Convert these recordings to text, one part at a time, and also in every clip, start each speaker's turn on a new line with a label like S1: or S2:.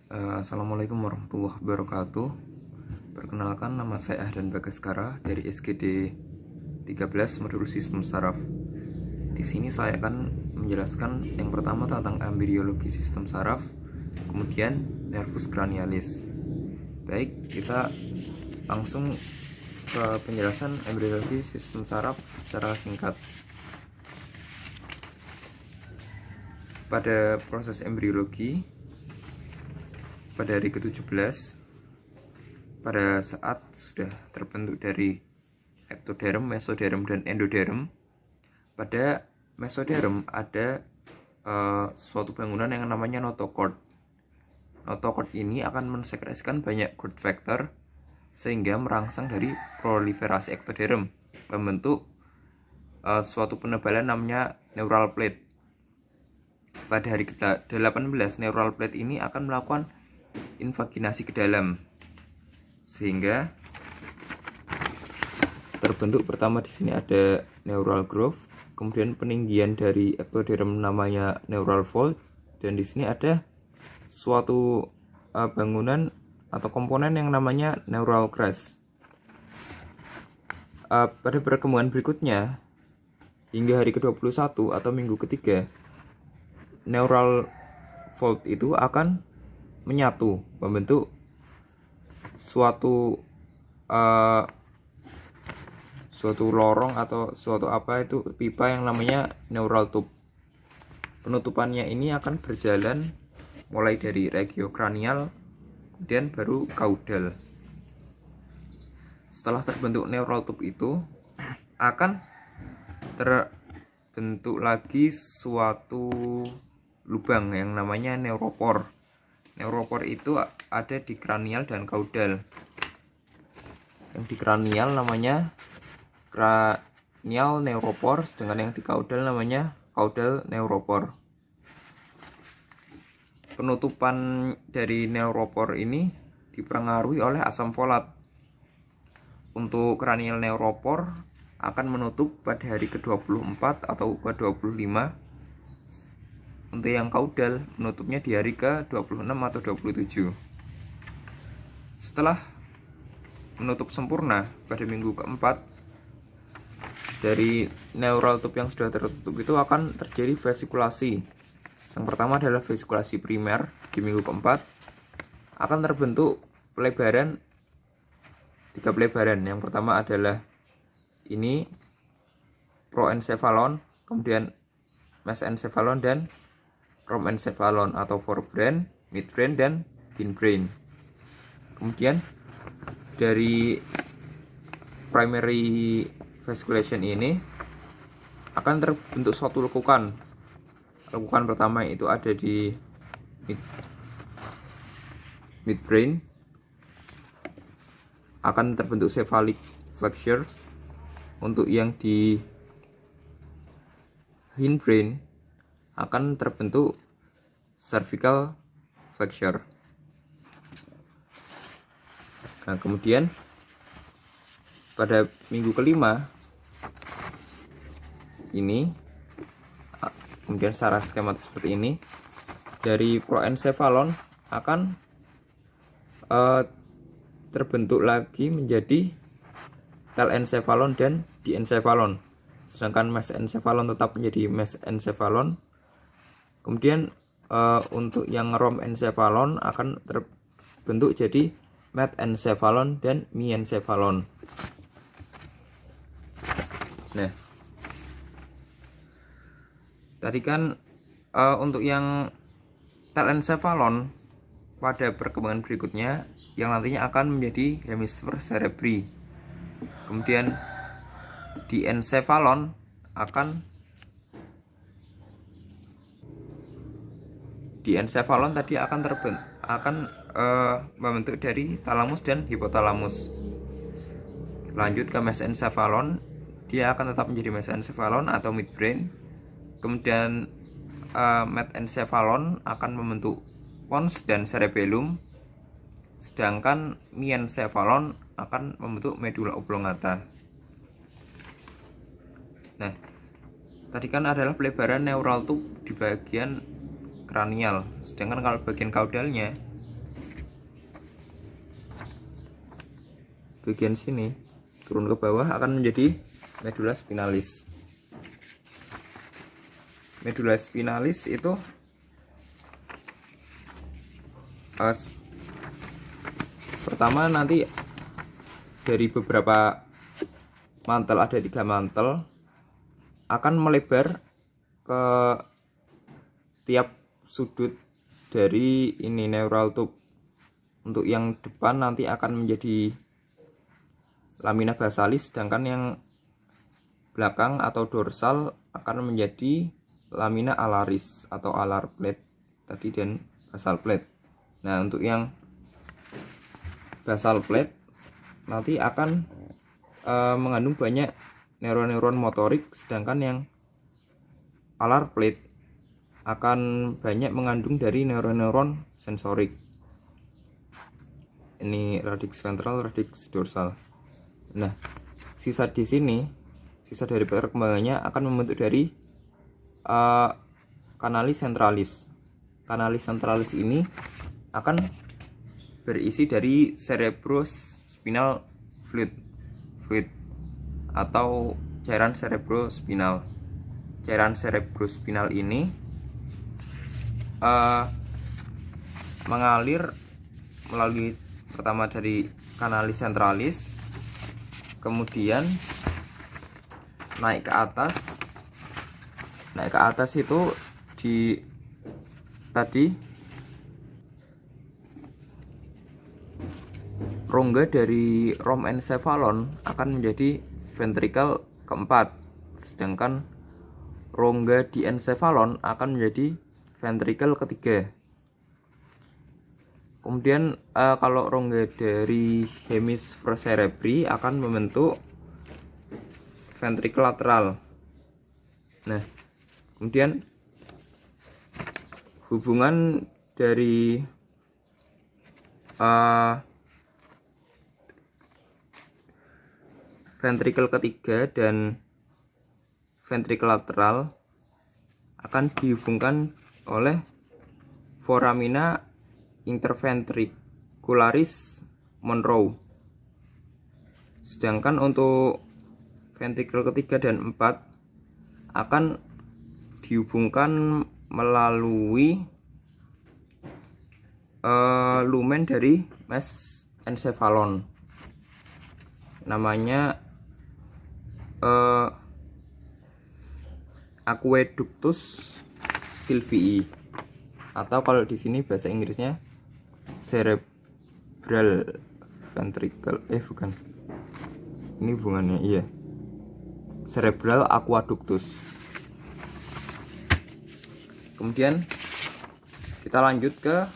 S1: Assalamualaikum warahmatullahi wabarakatuh. Perkenalkan, nama saya Ahdan Bagaskara dari SGD 13 Modul Sistem Saraf. Di sini saya akan menjelaskan yang pertama tentang embriologi sistem saraf, kemudian nervus cranialis. Baik, kita langsung ke penjelasan embriologi sistem saraf secara singkat. Pada proses embriologi, pada hari ke-17, pada saat sudah terbentuk dari ektoderm, mesoderm, dan endoderm, pada mesoderm ada suatu bangunan yang namanya notochord. Notochord ini akan mensekresikan banyak growth factor sehingga merangsang dari proliferasi ektoderm, membentuk suatu penebalan namanya neural plate. Pada hari ke-18, neural plate ini akan melakukan invaginasi ke dalam sehingga terbentuk pertama di sini ada neural growth, kemudian peninggian dari ektoderm namanya neural fold, dan di sini ada suatu bangunan atau komponen yang namanya neural crest. Pada perkembangan berikutnya hingga hari ke-21 atau minggu ketiga, neural fold itu akan menyatu membentuk suatu lorong atau suatu pipa yang namanya neural tube. Penutupannya ini akan berjalan mulai dari regiokranial kemudian baru kaudal. Setelah terbentuk neural tube itu akan terbentuk lagi suatu lubang yang namanya neuropor. Neuropor itu ada di kranial dan kaudal. Yang di kranial namanya cranial neuropor, sedangkan yang di kaudal namanya caudal neuropor. Penutupan dari neuropor ini dipengaruhi oleh asam folat. Untuk cranial neuropor akan menutup pada hari ke-24 atau ke-25. Untuk yang kaudal menutupnya di hari ke-26 atau 27. Setelah menutup sempurna pada minggu keempat, dari neural tube yang sudah tertutup itu akan terjadi vesikulasi. Yang pertama adalah vesikulasi primer. Di minggu keempat akan terbentuk tiga pelebaran. Yang pertama adalah ini proencephalon, kemudian mesencephalon, dan rhomencephalon atau forebrain, midbrain, dan hindbrain. Kemudian dari primary vesiculation ini akan terbentuk suatu lekukan. Lekukan pertama itu ada di midbrain, akan terbentuk cephalic flexure. Untuk yang di hindbrain akan terbentuk cervical flexure. Nah, kemudian pada minggu kelima ini, kemudian secara skematis seperti ini, dari proencephalon akan terbentuk lagi menjadi telencephalon dan diencephalon, sedangkan mesencephalon tetap menjadi mesencephalon. Kemudian untuk yang rhomencephalon akan terbentuk jadi metencephalon dan miencephalon. Nah, tadi kan untuk yang telencephalon pada perkembangan berikutnya yang nantinya akan menjadi hemisfer cerebri. Kemudian diencephalon tadi akan membentuk dari thalamus dan hipotalamus. Lanjut ke mesencephalon, dia akan tetap menjadi mesencephalon atau midbrain. Kemudian metencephalon akan membentuk pons dan cerebellum, sedangkan miencephalon akan membentuk medula oblongata. Nah, tadi kan adalah pelebaran neural tube di bagian kranial, sedangkan kalau bagian kaudalnya bagian sini turun ke bawah akan menjadi medula spinalis. Medula spinalis itu pertama nanti dari beberapa mantel, ada 3 mantel, akan melebar ke tiap sudut dari ini neural tube. Untuk yang depan nanti akan menjadi lamina basalis, sedangkan yang belakang atau dorsal akan menjadi lamina alaris atau alar plate tadi dan basal plate. Nah, untuk yang basal plate nanti akan mengandung banyak neuron-neuron motorik, sedangkan yang alar plate akan banyak mengandung dari neuron-neuron sensorik. Ini radix ventral, radix dorsal. Nah, sisa di sini, sisa dari perkembangannya akan membentuk dari kanalis centralis. Kanalis centralis ini akan berisi dari cerebrospinal fluid atau cairan cerebrospinal. Cairan cerebrospinal ini mengalir melalui pertama dari kanalis centralis, kemudian naik ke atas. Naik ke atas itu di tadi rongga dari rhombencephalon akan menjadi ventrikel keempat, sedangkan rongga di encephalon akan menjadi ventrikel ketiga. Kemudian kalau rongga dari hemisfer cerebri akan membentuk ventrikel lateral. Nah, kemudian hubungan dari ventrikel ketiga dan ventrikel lateral akan dihubungkan oleh foramina interventricularis Monroe. Sedangkan untuk ventrikel ketiga dan 4 akan dihubungkan melalui lumen dari mesencephalon, namanya aqueductus sylvii, atau kalau di sini bahasa Inggrisnya cerebral ventricle, bukan, ini hubungannya, iya, cerebral aqueductus. Kemudian kita lanjut ke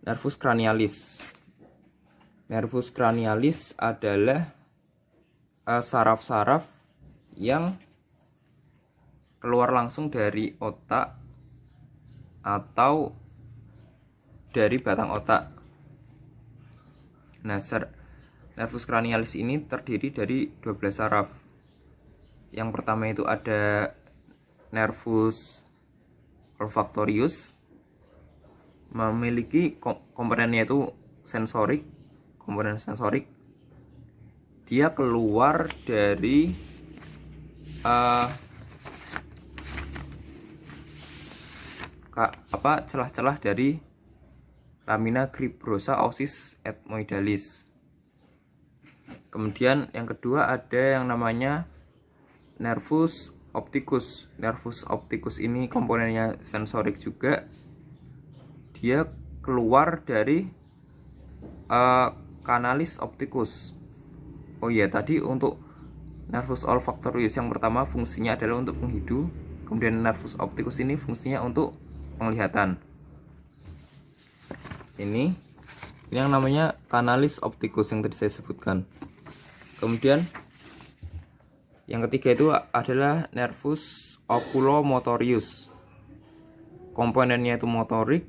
S1: nervus cranialis. Nervus cranialis adalah saraf-saraf yang keluar langsung dari otak atau dari batang otak. Nah, nervus cranialis ini terdiri dari 12 saraf. Yang pertama itu ada nervus olfactorius, memiliki komponennya itu sensorik, komponen sensorik. Dia keluar dari celah-celah dari lamina fibrosa osis ethmoidalis. Kemudian yang kedua ada yang namanya nervus opticus. Nervus opticus ini komponennya sensorik juga. Dia keluar dari kanalis opticus. Oh iya, tadi untuk nervus olfactorius yang pertama fungsinya adalah untuk penghidu, kemudian nervus opticus ini fungsinya untuk penglihatan. Ini yang namanya kanalis opticus yang tadi saya sebutkan. Kemudian yang ketiga itu adalah nervus oculomotorius. Komponennya itu motorik.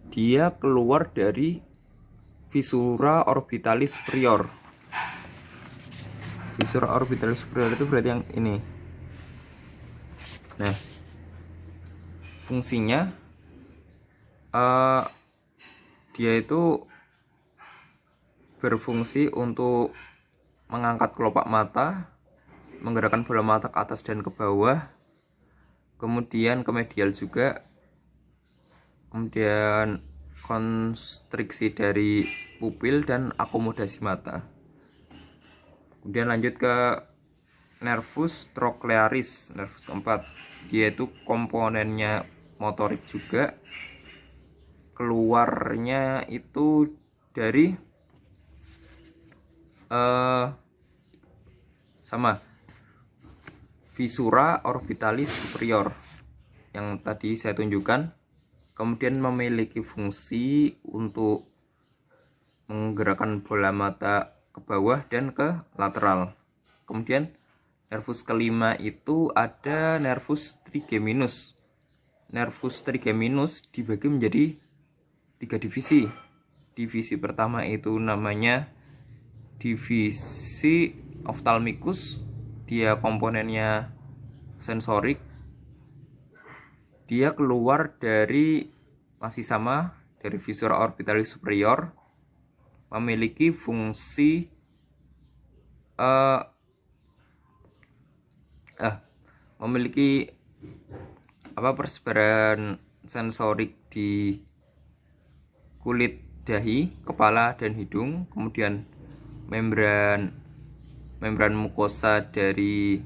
S1: Dia keluar dari visura orbitalis superior. Visura orbitalis superior itu berarti yang ini. Nah, fungsinya dia itu berfungsi untuk mengangkat kelopak mata, menggerakkan bola mata ke atas dan ke bawah, kemudian ke medial juga, kemudian konstriksi dari pupil dan akomodasi mata. Kemudian lanjut ke nervus trochlearis, nervus keempat. Dia itu komponennya motorik juga, keluarnya itu dari sama visura orbitalis superior yang tadi saya tunjukkan. Kemudian memiliki fungsi untuk menggerakkan bola mata ke bawah dan ke lateral. Kemudian nervus kelima itu ada nervus trigeminus. Nervus trigeminus dibagi menjadi 3 divisi. Divisi pertama itu namanya divisi ophthalmicus. Dia komponennya sensorik. Dia keluar dari masih sama dari visura orbitalis superior, memiliki fungsi memiliki persebaran sensorik di kulit dahi, kepala dan hidung, kemudian membran mukosa dari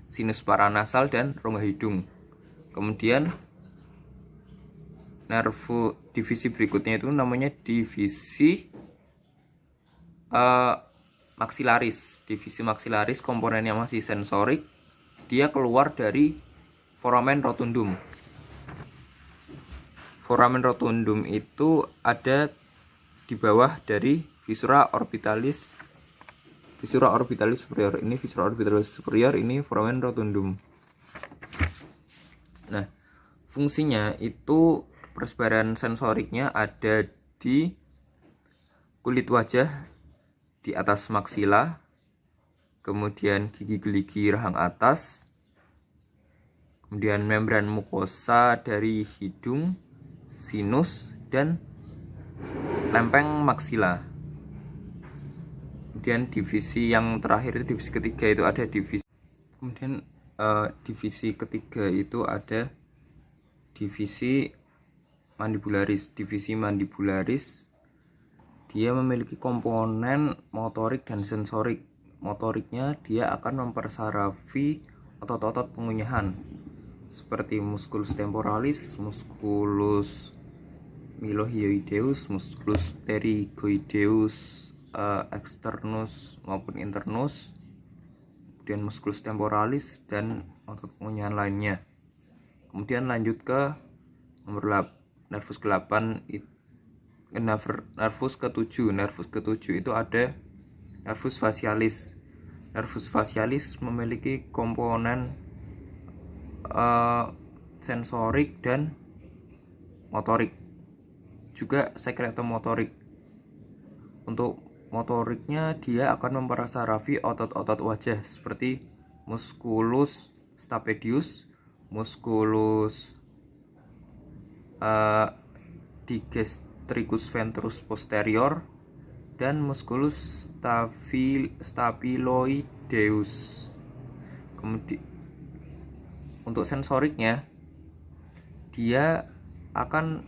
S1: sinus paranasal dan rongga hidung. Kemudian divisi berikutnya itu namanya divisi maxillaris. Divisi maxillaris komponennya masih sensorik. Dia keluar dari foramen rotundum. Foramen rotundum itu ada di bawah dari visura orbitalis superior. Ini visura orbitalis superior, ini foramen rotundum. Nah, fungsinya itu persebaran sensoriknya ada di kulit wajah di atas maksila, kemudian gigi geligi rahang atas, kemudian membran mukosa dari hidung, sinus, dan lempeng maksila. Kemudian divisi yang terakhir itu divisi ketiga itu ada divisi. Kemudian divisi ketiga itu ada divisi mandibularis. Divisi mandibularis dia memiliki komponen motorik dan sensorik. Motoriknya dia akan mempersarafi otot-otot pengunyahan seperti musculus temporalis, musculus mylohyoideus, musculus pterygoideus, externus maupun internus, kemudian musculus temporalis dan otot pengunyahan lainnya. Kemudian lanjut ke nomor nervus ke-8, nervus ke-7. Nervus ke-7 itu ada nervus facialis. Nervus facialis memiliki komponen sensorik dan motorik, juga sekretomotorik. Untuk motoriknya dia akan mempersarafi otot-otot wajah seperti musculus stapedius, musculus digastricus ventris posterior, dan musculus staphyloideus. Kemudian untuk sensoriknya dia akan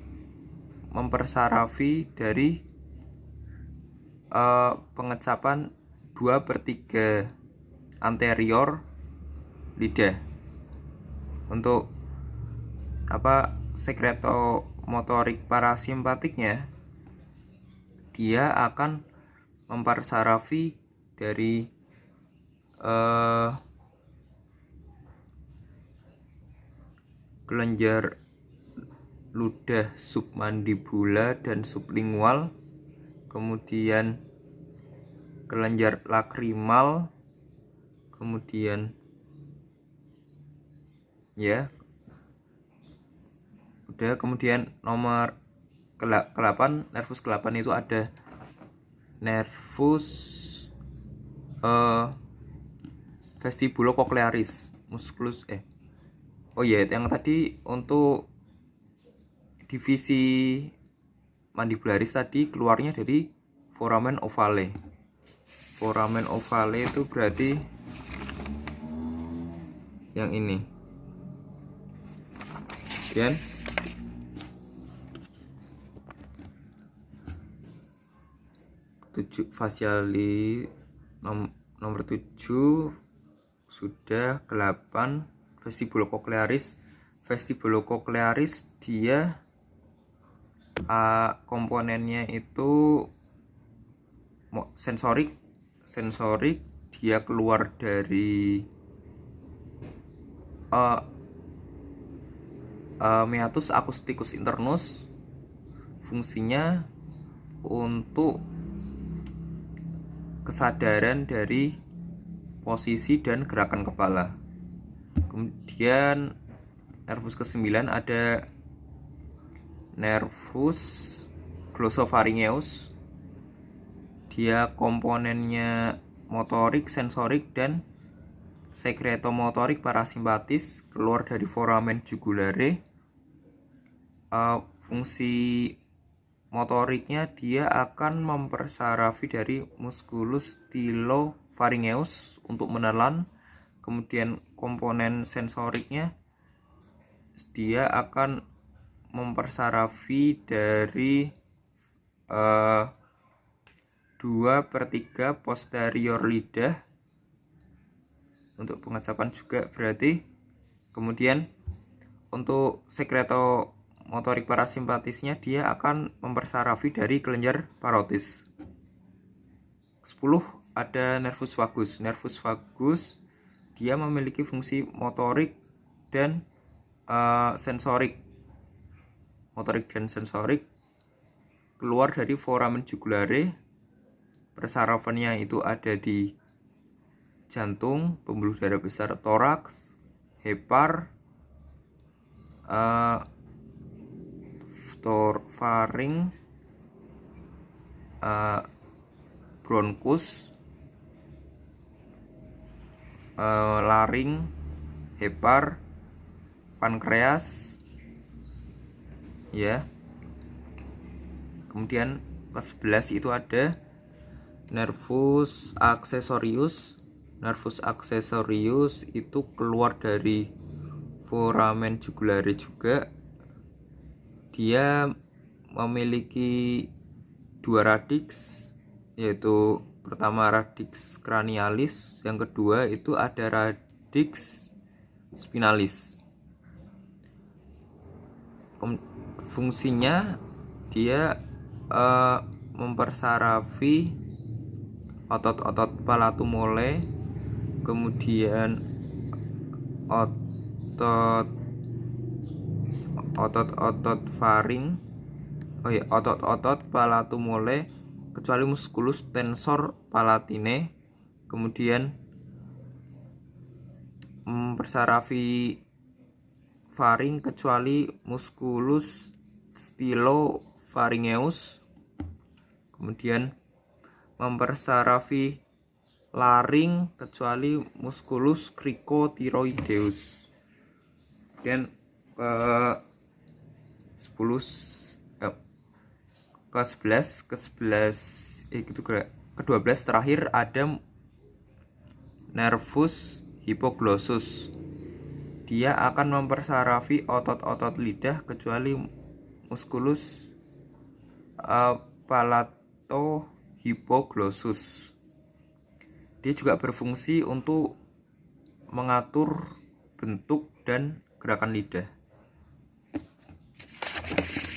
S1: mempersarafi dari pengecapan 2/3 anterior lidah. Untuk sekretomotorik parasimpatiknya dia akan mempersarafi dari kelenjar ludah submandibula dan sublingual, kemudian kelenjar lakrimal, kemudian kemudian nomor ke-8, nervus ke-8 itu ada nervus vestibulocochlearis, musculus yang tadi untuk divisi mandibularis tadi keluarnya dari foramen ovale. Foramen ovale itu berarti yang ini. Kemudian fasiali nomor 7 sudah. 8 vestibulocochlearis. Vestibulocochlearis dia komponennya itu sensorik. Dia keluar dari meatus acousticus internus. Fungsinya untuk kesadaran dari posisi dan gerakan kepala. Kemudian nervus ke-9 ada nervus glossopharyngeus. Dia komponennya motorik, sensorik, dan sekretomotorik parasimpatis, keluar dari foramen jugulare. Fungsi motoriknya dia akan mempersarafi dari musculus stylofaryngeus untuk menelan. Kemudian komponen sensoriknya dia akan mempersarafi dari 2/3 posterior lidah untuk pengasapan juga berarti. Kemudian untuk sekretomotorik parasimpatisnya dia akan mempersarafi dari kelenjar parotis. 10 ada nervus vagus. Nervus vagus dia memiliki fungsi motorik dan sensorik. Motorik dan sensorik keluar dari foramen jugulare. Persarafannya itu ada di jantung, pembuluh darah besar toraks, hepar, faring, bronkus, laring, hepar, pankreas, ya. Kemudian ke-11 itu ada nervus accessorius. Nervus accessorius itu keluar dari foramen jugulare juga. Dia memiliki 2 radix, yaitu pertama radix cranialis, yang kedua itu ada radix spinalis. Fungsinya dia mempersarafi otot-otot palatumole, kemudian otot faring, otot-otot palatumole kecuali musculus tensor palatine. Kemudian mempersarafi faring kecuali musculus stylofaryngeus. Kemudian mempersarafi laring kecuali musculus cricothyroideus. Dan ke-12 terakhir ada nervus hypoglossus. Dia akan mempersarafi otot-otot lidah kecuali musculus palatohypoglossus. Dia juga berfungsi untuk mengatur bentuk dan gerakan lidah.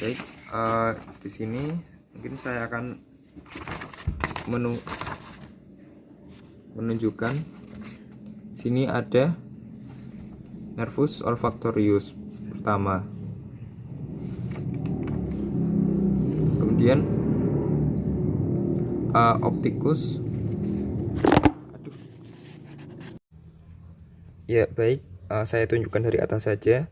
S1: Baik, di sini mungkin saya akan menunjukkan. Sini ada nervus olfactorius pertama. Kemudian opticus. Ya, baik, saya tunjukkan dari atas saja.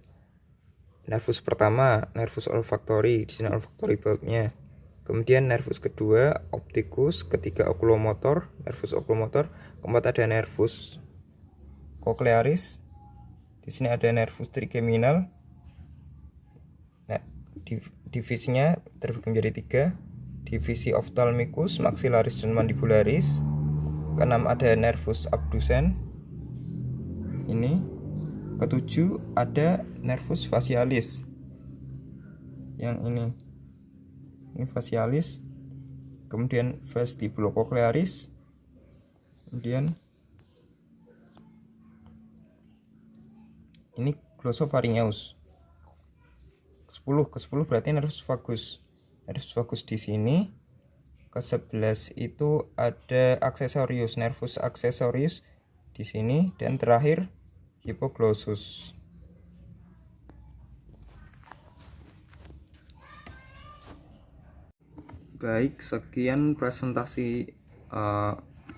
S1: Nervus pertama, nervus olfactori, di sini olfactory bulbnya. Kemudian nervus kedua, opticus, ketiga oculomotor, nervus oculomotor, keempat ada nervus cochlearis. Di sini ada nervus trigeminal. Nah, divisinya terbagi menjadi 3. divisi ophthalmicus, maxillaris dan mandibularis. Keenam ada nervus abducens. Ini. Ketujuh ada nervus facialis. Yang ini. Ini facialis. Kemudian vestibulocochlearis. Kemudian ini glossopharyngeus. 10 ke 10 berarti nervus vagus. Nervus vagus di sini. Ke 11 itu ada accessorius, nervus accessorius di sini, dan terakhir hipoglossus. Baik, sekian presentasi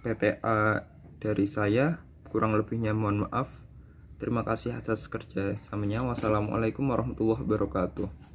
S1: PTA dari saya. Kurang lebihnya mohon maaf. Terima kasih atas kerjasamanya. Wassalamualaikum warahmatullahi wabarakatuh.